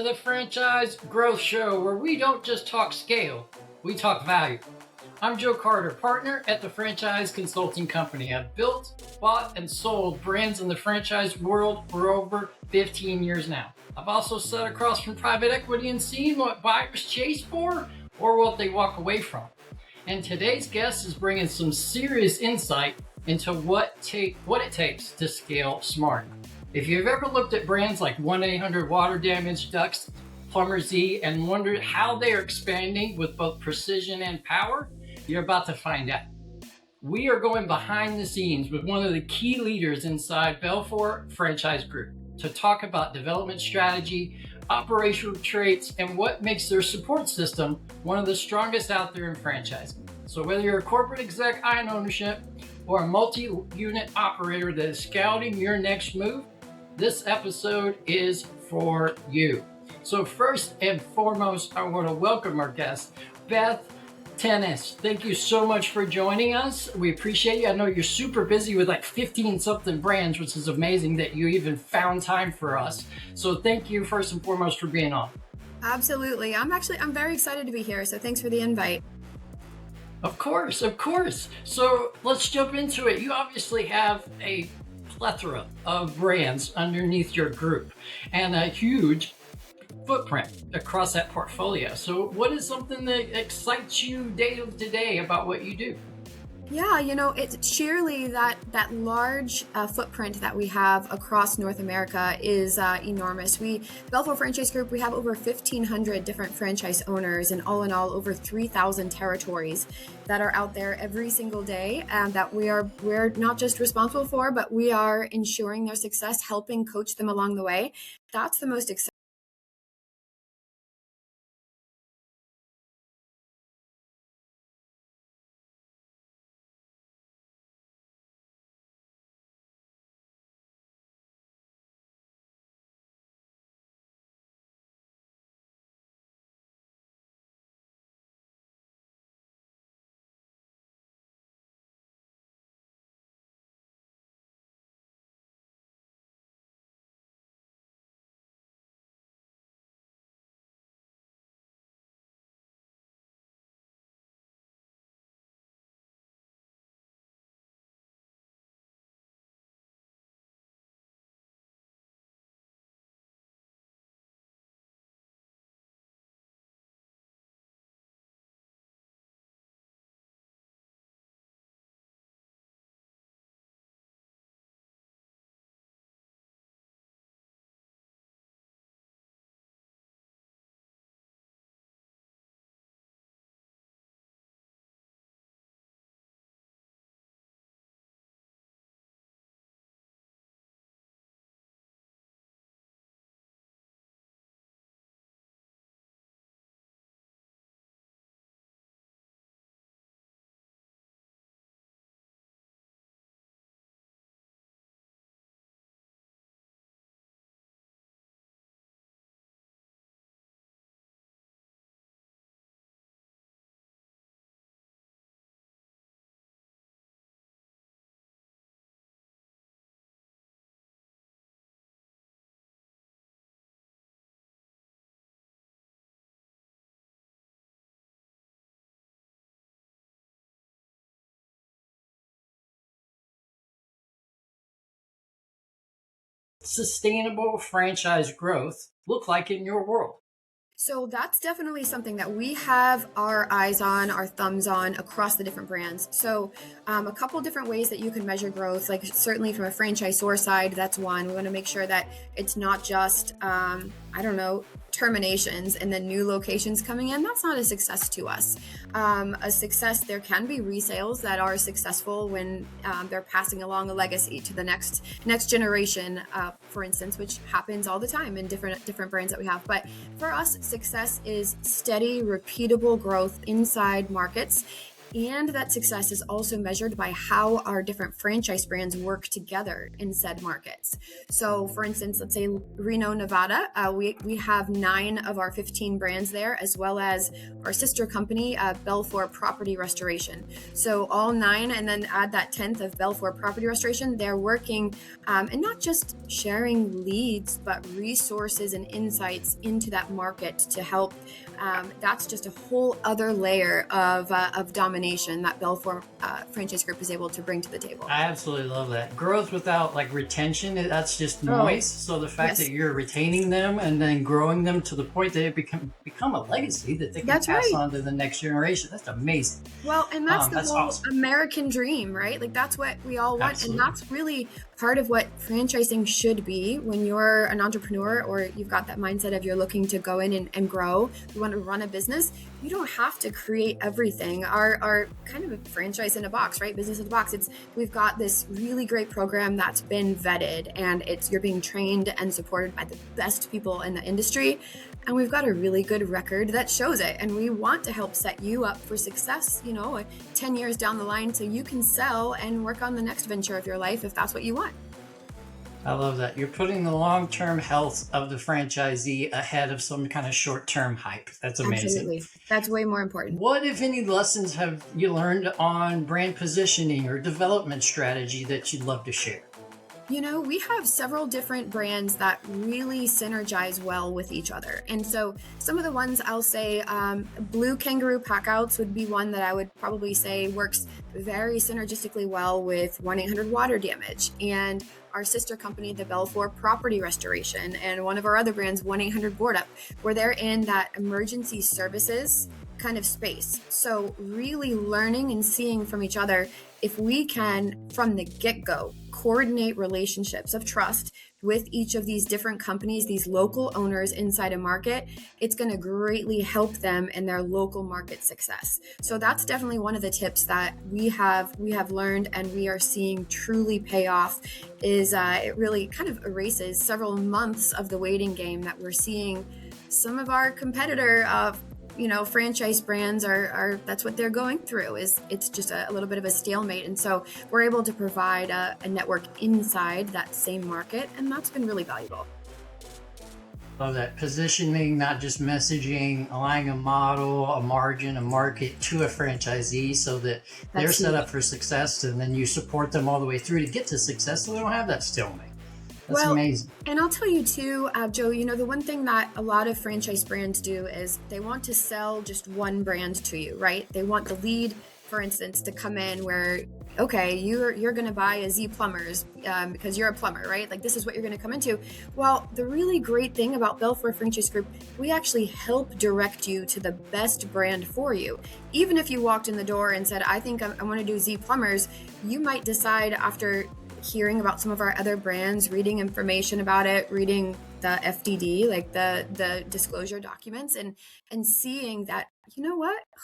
to the Franchise Growth Show, where we don't just talk scale, we talk value. I'm Joe Carter, partner at the Franchise Consulting Company. I've built, bought, and sold brands in the franchise world for over 15 years now. I've also sat across from private equity and seen what buyers chase for or what they walk away from. And today's guest is bringing some serious insight into what it takes to scale smart. If you've ever looked at brands like 1-800 Water Damage, DUCTZ, PLUMBERZ, and wondered how they are expanding with both precision and power, you're about to find out. We are going behind the scenes with one of the key leaders inside BELFOR Franchise Group to talk about development strategy, operational traits, and what makes their support system one of the strongest out there in franchising. So whether you're a corporate exec eyeing ownership or a multi-unit operator that is scouting your next move, this episode is for you. So first and foremost, I want to welcome our guest, Beth Toenies. Thank you so much for joining us. We appreciate you. I know you're super busy with like 15 something brands, which is amazing that you even found time for us. So thank you first and foremost for being on. Absolutely. I'm very excited to be here. So thanks for the invite. Of course. So let's jump into it. You obviously have a plethora of brands underneath your group and a huge footprint across that portfolio. So what is something that excites you day to day about what you do? Yeah, it's sheerly that large footprint that we have across North America is enormous. BELFOR Franchise Group, we have over 1,500 different franchise owners, and all in all, over 3,000 territories that are out there every single day, and that we're not just responsible for, but we are ensuring their success, helping coach them along the way. That's the most exciting. Sustainable franchise growth look like in your world? So that's definitely something that we have our eyes on, our thumbs on across the different brands. So a couple different ways that you can measure growth, like certainly from a franchisor side, that's one. We want to make sure that it's not just, terminations and then new locations coming in. That's not a success to us. A success, there can be resales that are successful when they're passing along a legacy to the next generation, for instance, which happens all the time in different brands that we have. But for us, success is steady, repeatable growth inside markets And that success is also measured by how our different franchise brands work together in said markets. So for instance, let's say Reno, Nevada, we have 9 of our 15 brands there, as well as our sister company, BELFOR Property Restoration. So all 9, and then add that 10th of BELFOR Property Restoration, they're working and not just sharing leads, but resources and insights into that market to help. That's just a whole other layer of domination that BELFOR Franchise Group is able to bring to the table. I absolutely love that. Growth without like retention, that's just noise. So the fact that you're retaining them and then growing them to the point that it become a legacy that they can pass on to the next generation. That's amazing. Well, and that's the whole awesome American dream, right? Like that's what we all want. Absolutely. And that's really part of what franchising should be when you're an entrepreneur or you've got that mindset of you're looking to go in and grow. You want to run a business. You don't have to create everything. Our kind of a franchise in a box, right? Business in a box. We've got this really great program that's been vetted, and you're being trained and supported by the best people in the industry. And we've got a really good record that shows it. And we want to help set you up for success, 10 years down the line, so you can sell and work on the next venture of your life if that's what you want. I love that. You're putting the long-term health of the franchisee ahead of some kind of short-term hype. That's amazing. Absolutely. That's way more important. What, if any, lessons have you learned on brand positioning or development strategy that you'd love to share? We have several different brands that really synergize well with each other. And so some of the ones I'll say, Blue Kangaroo Packouts would be one that I would probably say works very synergistically well with 1-800 Water Damage, and our sister company, the BELFOR Property Restoration, and one of our other brands, 1-800 Board Up, where they're in that emergency services kind of space. So really learning and seeing from each other if we can, from the get-go, coordinate relationships of trust with each of these different companies, these local owners inside a market, it's going to greatly help them in their local market success. So that's definitely one of the tips that we have learned and we are seeing truly pay off. Is it really kind of erases several months of the waiting game that we're seeing some of our competitor franchise brands are that's what they're going through. It's just a little bit of a stalemate, and so we're able to provide a network inside that same market, and that's been really valuable. Love that. Positioning, not just messaging, aligning a model, a margin, a market to a franchisee so that they're set up for success, and then you support them all the way through to get to success so they don't have that stalemate. That's amazing. And I'll tell you too, Joe, the one thing that a lot of franchise brands do is they want to sell just one brand to you, right? They want the lead, for instance, to come in where, okay, you're going to buy a Z PLUMBERZ because you're a plumber, right? Like this is what you're going to come into. Well, the really great thing about BELFOR Franchise Group, we actually help direct you to the best brand for you. Even if you walked in the door and said, I think I want to do Z PLUMBERZ, you might decide after hearing about some of our other brands, reading information about it, reading the FDD, like the disclosure documents, and seeing that,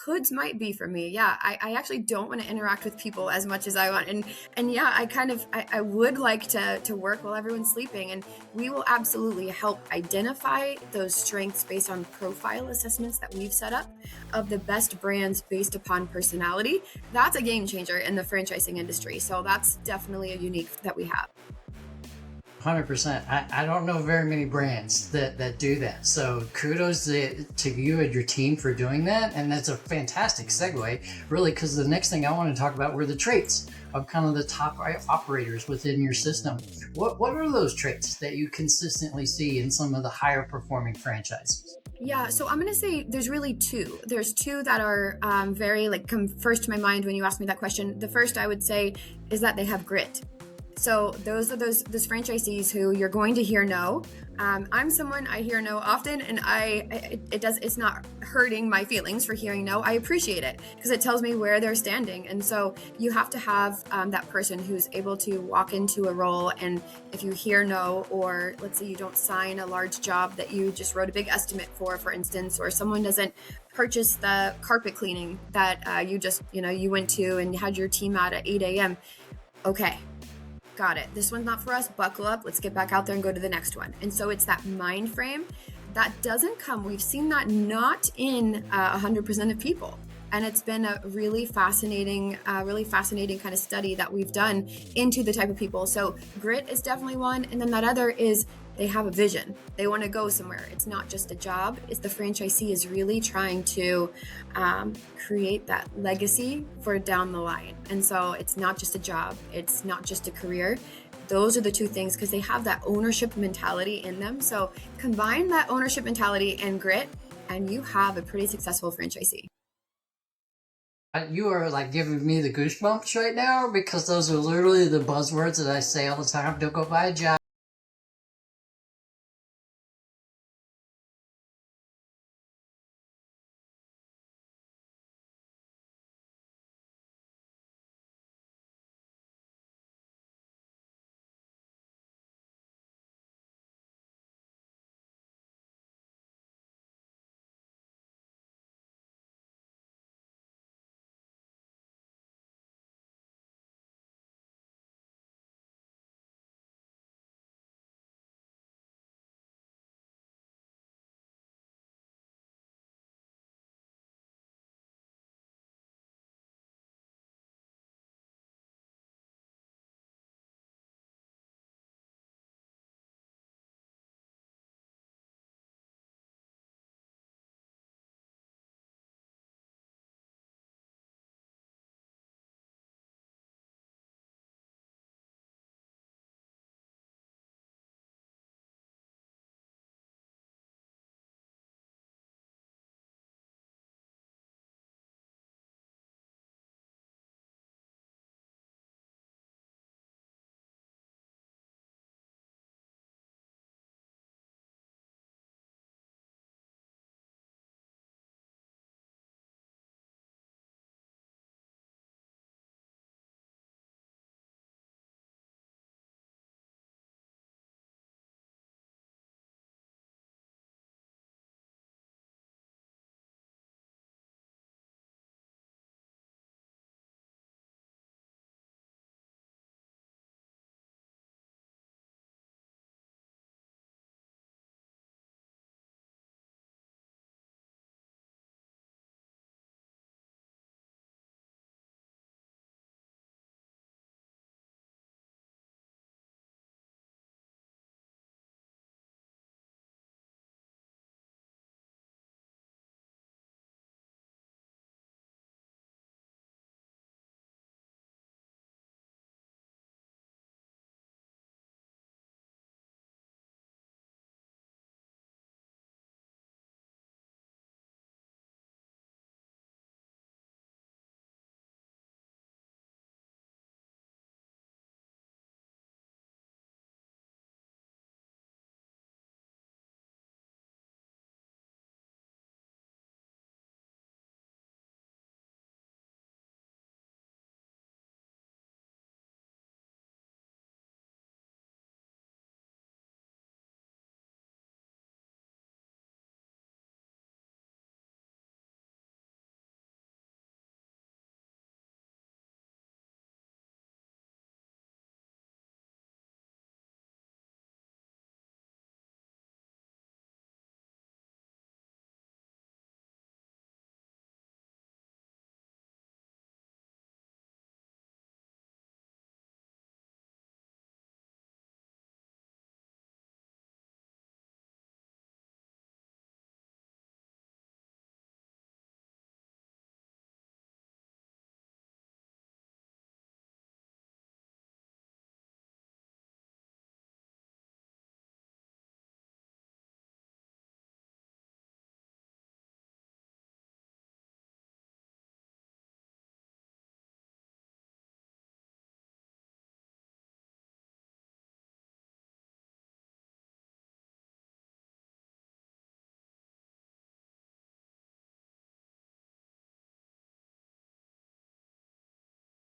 hoods might be for me. Yeah, I actually don't want to interact with people as much as I want. And yeah, I would like to work while everyone's sleeping. And we will absolutely help identify those strengths based on profile assessments that we've set up of the best brands based upon personality. That's a game changer in the franchising industry. So that's definitely a unique that we have. 100%. I don't know very many brands that do that. So kudos to you and your team for doing that. And that's a fantastic segue, really, because the next thing I want to talk about were the traits of kind of the top operators within your system. What are those traits that you consistently see in some of the higher performing franchises? Yeah, so I'm going to say there's really two. There's two that are very come first to my mind when you ask me that question. The first I would say is that they have grit. So those are those franchisees who you're going to hear no. I'm someone, I hear no often, and it's not hurting my feelings for hearing no. I appreciate it because it tells me where they're standing. And so you have to have that person who's able to walk into a role, and if you hear no, or let's say you don't sign a large job that you just wrote a big estimate for instance, or someone doesn't purchase the carpet cleaning that you just, you went to and had your team out at 8 a.m. Okay. Got it. This one's not for us. Buckle up. Let's get back out there and go to the next one. And so it's that mind frame that doesn't come. We've seen that not in 100% of people. And it's been a really fascinating kind of study that we've done into the type of people. So grit is definitely one. And then that other is they have a vision. They want to go somewhere. It's not just a job. It's the franchisee is really trying to create that legacy for down the line. And so it's not just a job. It's not just a career. Those are the two things because they have that ownership mentality in them. So combine that ownership mentality and grit, and you have a pretty successful franchisee. You are like giving me the goosebumps right now because those are literally the buzzwords that I say all the time. Don't go buy a job.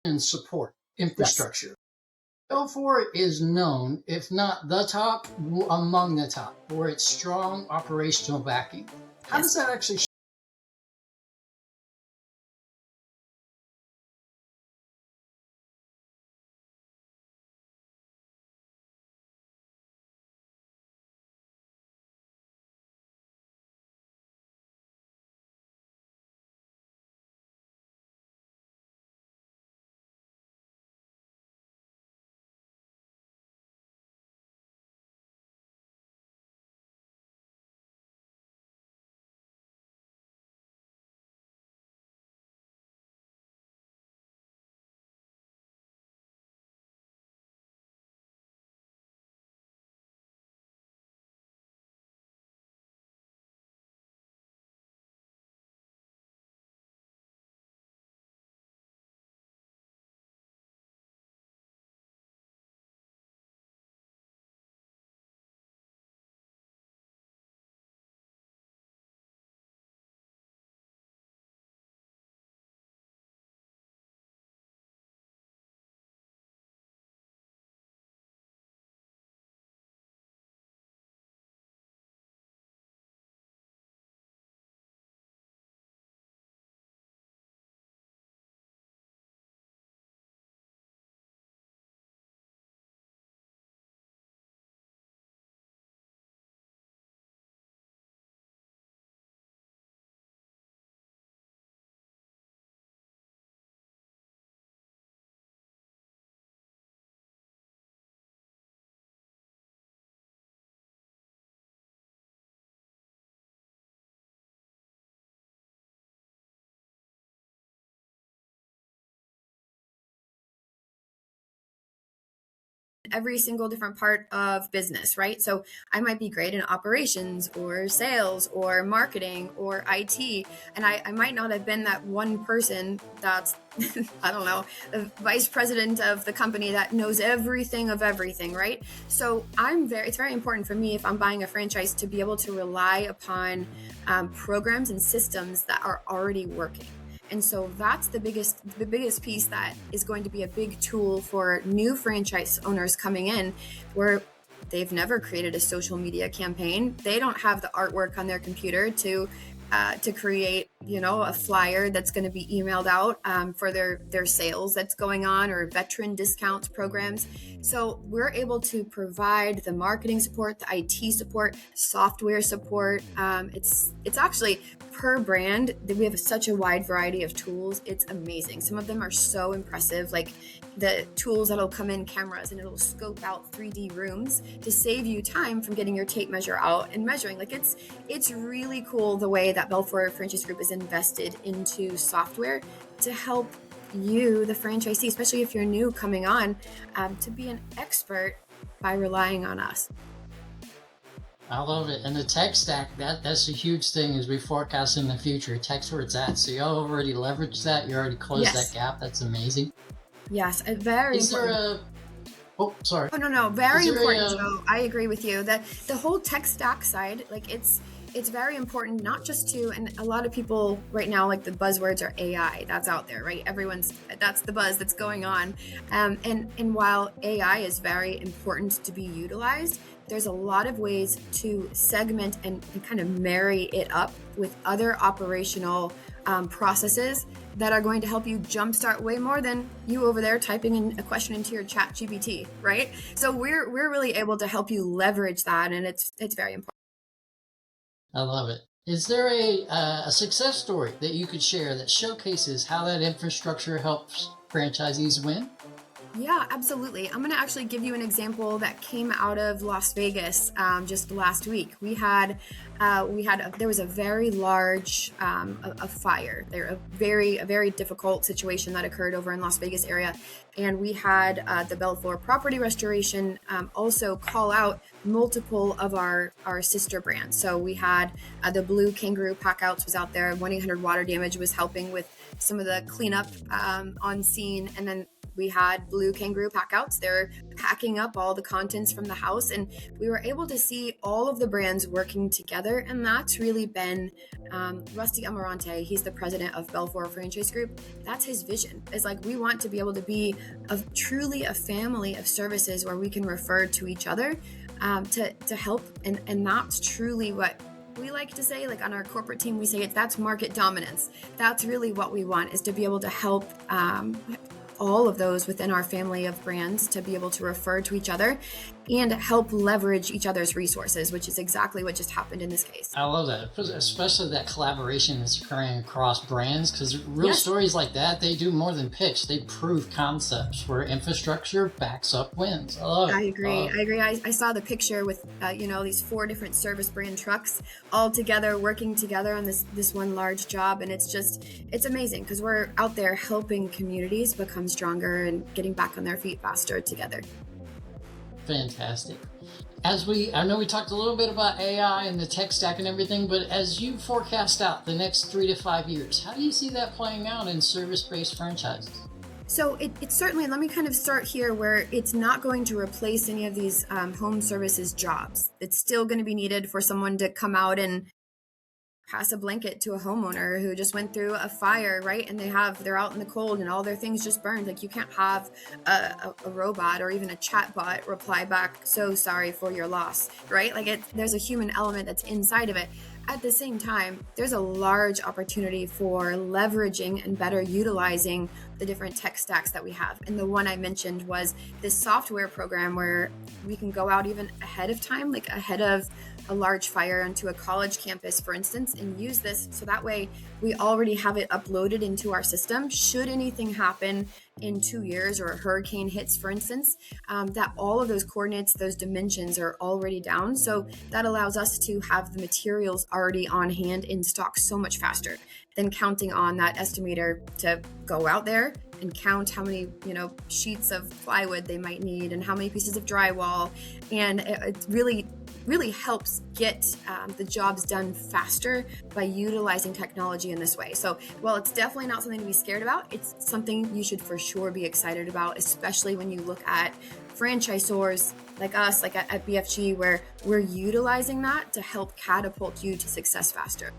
And support infrastructure. Yes. BELFOR is known, if not the top, among the top, for its strong operational backing. How does that actually every single different part of business, right? So I might be great in operations or sales or marketing or IT, and I might not have been that one person that's, I don't know, the vice president of the company that knows everything of everything, right? So it's very important for me, if I'm buying a franchise, to be able to rely upon programs and systems that are already working. And so that's the biggest piece that is going to be a big tool for new franchise owners coming in, where they've never created a social media campaign. They don't have the artwork on their computer to create, a flyer that's going to be emailed out for their sales that's going on, or veteran discounts programs. So we're able to provide the marketing support, the IT support, software support. It's actually per brand that we have such a wide variety of tools. It's amazing. Some of them are so impressive, like the tools that'll come in cameras and it'll scope out 3D rooms to save you time from getting your tape measure out and measuring. Like it's really cool the way that BELFOR Franchise Group is invested into software to help you, the franchisee, especially if you're new coming on, to be an expert by relying on us. I love it. And the tech stack, that's a huge thing as we forecast in the future. Tech's where it's at. So y'all already leveraged that. You already closed that gap. That's amazing. Yes, very Is important. Oh, sorry. Oh, no, very important. So I agree with you. The whole tech stack side, like it's very important, not just to, and a lot of people right now, like the buzzwords are AI, that's out there, right? That's the buzz that's going on. And while AI is very important to be utilized, there's a lot of ways to segment and kind of marry it up with other operational processes that are going to help you jumpstart way more than you over there typing in a question into your chat GPT, right? So we're really able to help you leverage that, and it's very important. I love it. Is there a success story that you could share that showcases how that infrastructure helps franchisees win? Yeah, absolutely. I'm going to actually give you an example that came out of Las Vegas just last week. There was a very large a fire. A very difficult situation that occurred over in Las Vegas area, and we had the BELFOR Property Restoration also call out multiple of our sister brands. So we had the Blue Kangaroo Packouts was out there. 1-800 Water Damage was helping with some of the cleanup on scene, and then we had Blue Kangaroo Packouts. They're packing up all the contents from the house, and we were able to see all of the brands working together. And that's really been Rusty Amarante. He's the president of BELFOR Franchise Group. That's his vision. It's like, we want to be able to be truly a family of services where we can refer to each other to help. And that's truly what we like to say, like on our corporate team, we say that's market dominance. That's really what we want, is to be able to help all of those within our family of brands to be able to refer to each other and help leverage each other's resources, which is exactly what just happened in this case. I love that, especially that collaboration that's occurring across brands, because real stories like that, they do more than pitch. They prove concepts where infrastructure backs up wins. I love it. I agree. I saw the picture with, these 4 different service brand trucks all together, working together on this one large job. And it's amazing because we're out there helping communities become stronger and getting back on their feet faster together. Fantastic. I know we talked a little bit about AI and the tech stack and everything, but as you forecast out the next 3 to 5 years, how do you see that playing out in service-based franchises? So it's certainly, let me kind of start here, where it's not going to replace any of these home services jobs. It's still going to be needed for someone to come out and pass a blanket to a homeowner who just went through a fire, right? And they're out in the cold and all their things just burned. Like, you can't have a robot or even a chat bot reply back, "So sorry for your loss," right? Like, there's a human element that's inside of it. At the same time, there's a large opportunity for leveraging and better utilizing the different tech stacks that we have. And the one I mentioned was this software program where we can go out even ahead of time, like ahead of a large fire onto a college campus, for instance, and use this so that way we already have it uploaded into our system. Should anything happen in 2 years or a hurricane hits, for instance, that all of those coordinates, those dimensions are already down. So that allows us to have the materials already on hand in stock so much faster than counting on that estimator to go out there, and count how many, sheets of plywood they might need and how many pieces of drywall. And it really helps get the jobs done faster by utilizing technology in this way. So while it's definitely not something to be scared about, it's something you should for sure be excited about, especially when you look at franchisors like us, like at BFG, where we're utilizing that to help catapult you to success faster.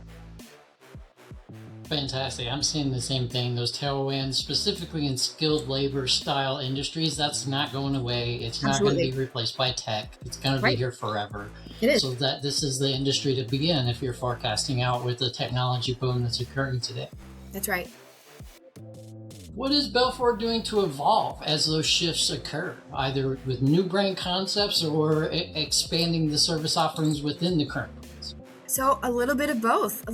Fantastic. I'm seeing the same thing. Those tailwinds, specifically in skilled labor style industries, that's not going away. It's not going to be replaced by tech. It's going to be here forever. It is. So that this is the industry to begin if you're forecasting out with the technology boom that's occurring today. That's right. What is BELFOR doing to evolve as those shifts occur, either with new brand concepts or expanding the service offerings within the current brands? So a little bit of both.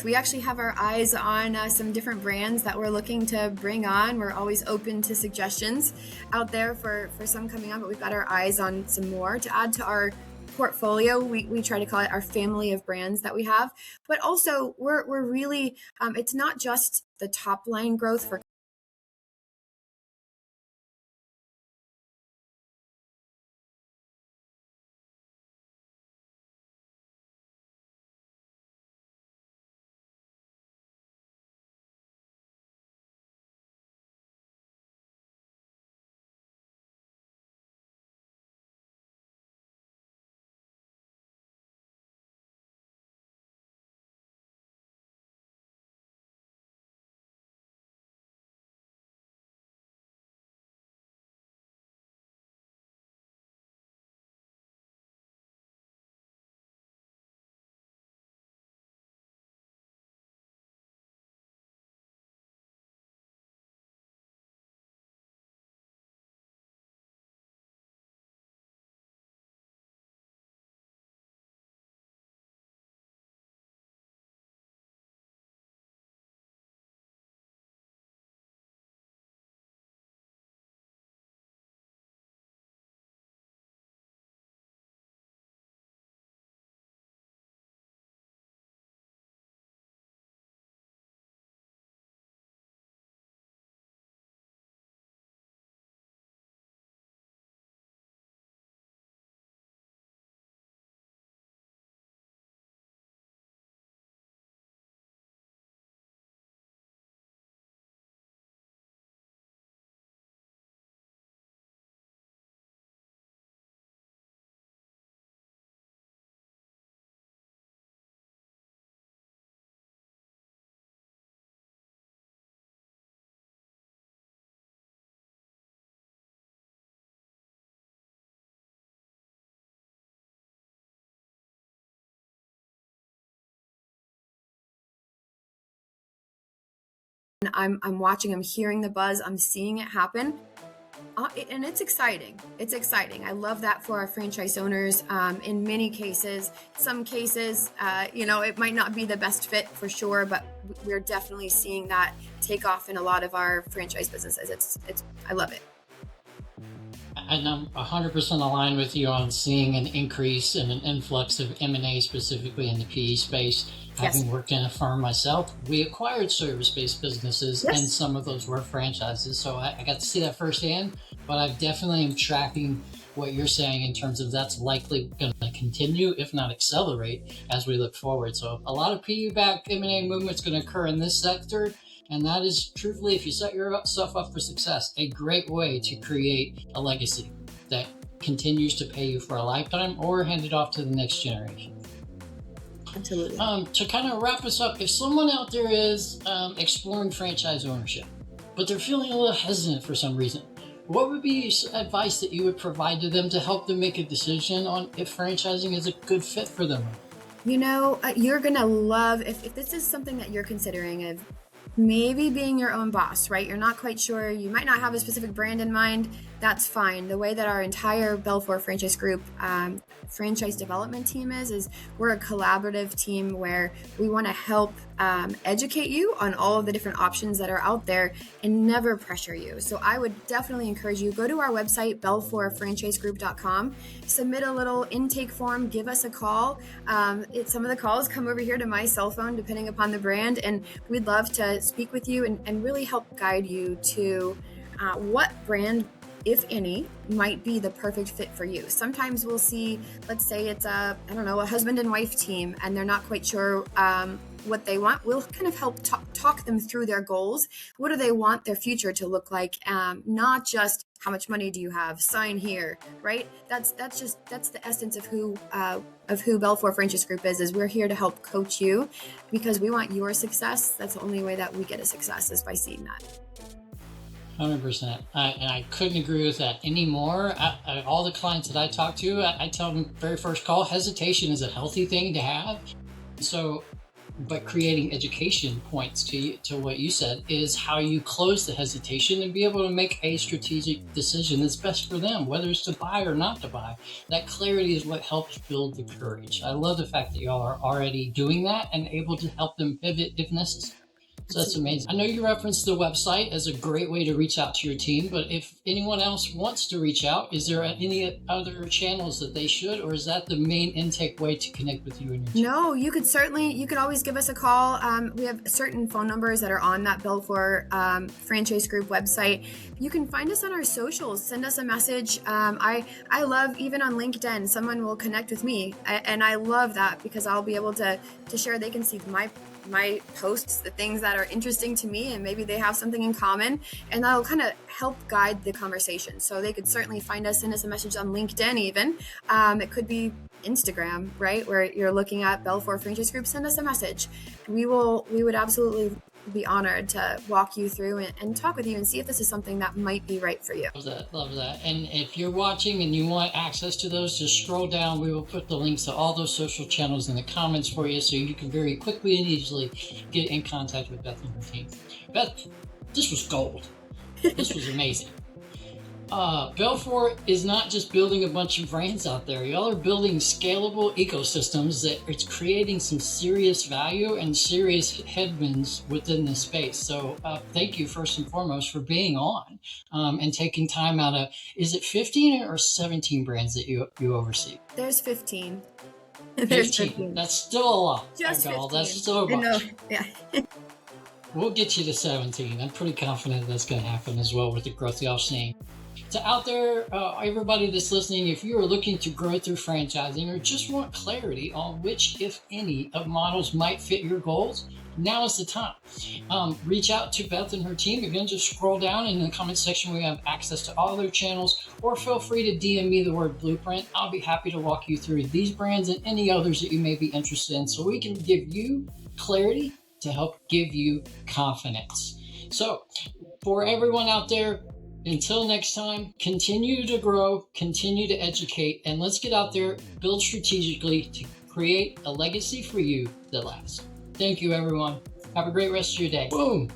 We actually have our eyes on some different brands that we're looking to bring on. We're always open to suggestions out there for some coming on, but we've got our eyes on some more to add to our portfolio. We try to call it our family of brands that we have, but also we're really, it's not just the top line growth for I'm watching, I'm hearing the buzz, I'm seeing it happen. And it's exciting. It's exciting. I love that for our franchise owners. In many cases, some cases, it might not be the best fit for sure, but we're definitely seeing that take off in a lot of our franchise businesses. I love it. And I'm 100% aligned with you on seeing an increase and an influx of M&A, specifically in the PE space. Yes. Having worked in a firm myself, we acquired service-based businesses, and some of those were franchises. So I got to see that firsthand, but I definitely am tracking what you're saying in terms of that's likely going to continue, if not accelerate, as we look forward. So a lot of PE-backed M&A movement is going to occur in this sector. And that is, truthfully, if you set yourself up for success, a great way to create a legacy that continues to pay you for a lifetime or hand it off to the next generation. Absolutely. To kind of wrap us up, if someone out there is exploring franchise ownership, but they're feeling a little hesitant for some reason, what would be advice that you would provide to them to help them make a decision on if franchising is a good fit for them? You're going to love, if this is something that you're considering of maybe being your own boss, right? You're not quite sure. You might not have a specific brand in mind. That's fine. The way that our entire BELFOR Franchise Group franchise development team is we're a collaborative team where we want to help educate you on all of the different options that are out there and never pressure you. So I would definitely encourage you, go to our website, BELFORFranchiseGroup.com, submit a little intake form, give us a call. Some of the calls come over here to my cell phone, depending upon the brand, and we'd love to speak with you and really help guide you to what brand, if any, might be the perfect fit for you. Sometimes we'll see, let's say it's a husband and wife team, and they're not quite sure what they want. We'll kind of help talk them through their goals. What do they want their future to look like? Not just how much money do you have? Sign here, right? That's the essence of who BELFOR Franchise Group is we're here to help coach you because we want your success. That's the only way that we get a success is by seeing that. 100%. And I couldn't agree with that anymore. All the clients that I talk to, I tell them very first call, hesitation is a healthy thing to have. So, but creating education points to what you said is how you close the hesitation and be able to make a strategic decision that's best for them, whether it's to buy or not to buy. That clarity is what helps build the courage. I love the fact that y'all are already doing that and able to help them pivot if necessary. So that's amazing. I know you referenced the website as a great way to reach out to your team, but if anyone else wants to reach out, is there any other channels that they should, or is that the main intake way to connect with you and your team? No, you could always give us a call. We have certain phone numbers that are on that BELFOR Franchise Group website. You can find us on our socials. Send us a message. I love, even on LinkedIn, someone will connect with me, and I love that because I'll be able to share. They can see my posts, the things that are interesting to me, and maybe they have something in common, and that'll kind of help guide the conversation. So they could certainly find us, send us a message on LinkedIn even. It could be Instagram, right, where you're looking at BELFOR Franchise Group. Send us a message. We would absolutely be honored to walk you through and talk with you and see if this is something that might be right for you. Love that. And if you're watching and you want access to those, just scroll down. We will put the links to all those social channels in the comments for you so you can very quickly and easily get in contact with Beth and her team. Beth, this was gold. This was amazing. BELFOR is not just building a bunch of brands out there. Y'all are building scalable ecosystems that it's creating some serious value and serious headwinds within the space. So thank you first and foremost for being on and taking time out of, is it 15 or 17 brands that you oversee? There's 15. 15. That's still a lot. Just 15. That's still a bunch. Yeah. We'll get you to 17. I'm pretty confident that's going to happen as well with the growth y'all seeing. So out there, everybody that's listening, if you are looking to grow through franchising or just want clarity on which, if any, of models might fit your goals, now is the time. Reach out to Beth and her team. Again, just scroll down in the comment section. We have access to all their channels, or feel free to DM me the word blueprint. I'll be happy to walk you through these brands and any others that you may be interested in so we can give you clarity to help give you confidence. So for everyone out there, until next time, continue to grow, continue to educate, and let's get out there, build strategically to create a legacy for you that lasts. Thank you, everyone. Have a great rest of your day. Boom.